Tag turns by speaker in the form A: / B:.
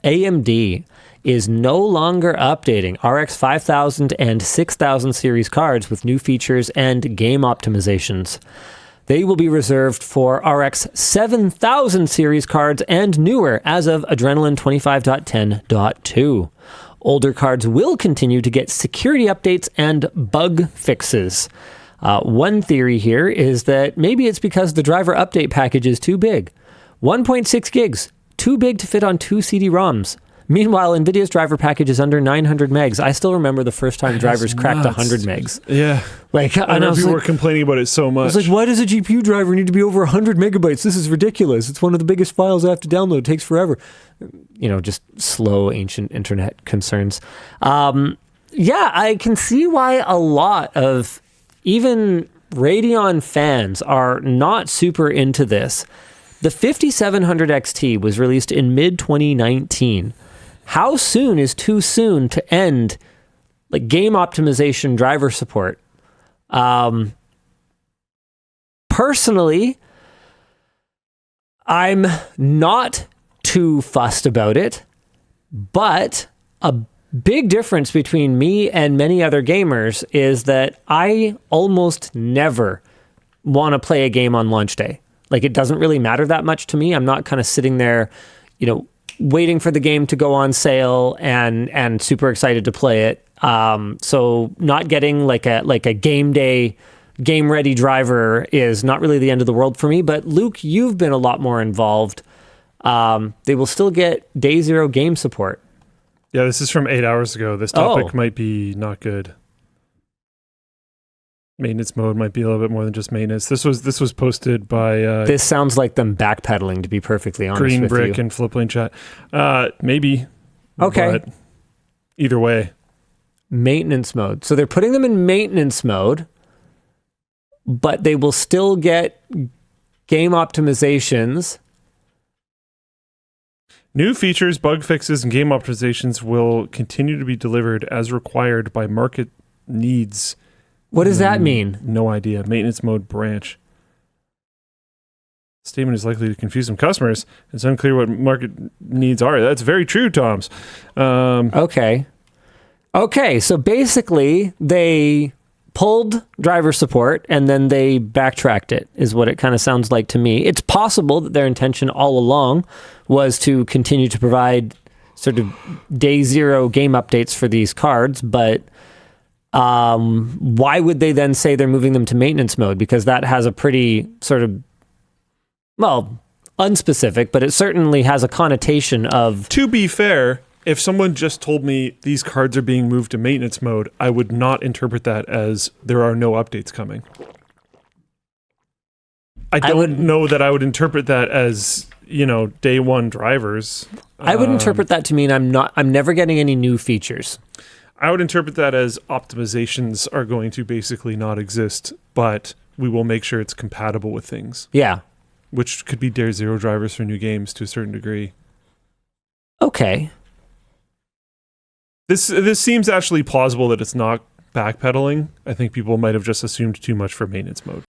A: AMD is no longer updating RX 5000 and 6000 series cards with new features and game optimizations. They will be reserved for RX 7000 series cards and newer as of Adrenaline 25.10.2. Older cards will continue to get security updates and bug fixes. One theory here is that maybe it's because the driver update package is too big. 1.6 gigs, too big to fit on 2 CD-ROMs. Meanwhile, NVIDIA's driver package is under 900 megs. I still remember the first time drivers cracked 100 megs.
B: Yeah.
A: I know
B: people were complaining about it so much.
A: I was like, why does a GPU driver need to be over 100 megabytes? This is ridiculous. It's one of the biggest files I have to download. It takes forever. Just slow, ancient internet concerns. I can see why a lot of even Radeon fans are not super into this. The 5700 XT was released in mid-2019. How soon is too soon to end game optimization driver support? Personally, I'm not too fussed about it, but a big difference between me and many other gamers is that I almost never want to play a game on launch day. It doesn't really matter that much to me. I'm not kind of sitting there, waiting for the game to go on sale and super excited to play it. So not getting like a game day, game ready driver is not really the end of the world for me. But Luke, you've been a lot more involved. They will still get day zero game support.
B: Yeah, this is from 8 hours ago. This topic might be not good. Maintenance mode might be a little bit more than just maintenance. This was posted by
A: this sounds like them backpedaling, to be perfectly honest
B: Green
A: with
B: Brick
A: you.
B: and Fliplane Chat. Maybe.
A: Okay.
B: But either way.
A: Maintenance mode. So they're putting them in maintenance mode, but they will still get game optimizations.
B: New features, bug fixes, and game optimizations will continue to be delivered as required by market needs.
A: What does that mean?
B: No idea. Maintenance mode branch. Statement is likely to confuse some customers. It's unclear what market needs are. That's very true, Toms.
A: Okay, so basically they pulled driver support and then they backtracked it, is what it kind of sounds like to me. It's possible that their intention all along was to continue to provide sort of day zero game updates for these cards, but why would they then say they're moving them to maintenance mode? Because that has a pretty sort of, unspecific, but it certainly has a connotation of...
B: To be fair, if someone just told me these cards are being moved to maintenance mode, I would not interpret that as there are no updates coming. I don't know that I would interpret that as, day one drivers.
A: I would interpret that to mean I'm never getting any new features.
B: I would interpret that as optimizations are going to basically not exist, but we will make sure it's compatible with things.
A: Yeah.
B: Which could be day zero drivers for new games to a certain degree.
A: Okay.
B: This seems actually plausible that it's not backpedaling. I think people might have just assumed too much for maintenance mode.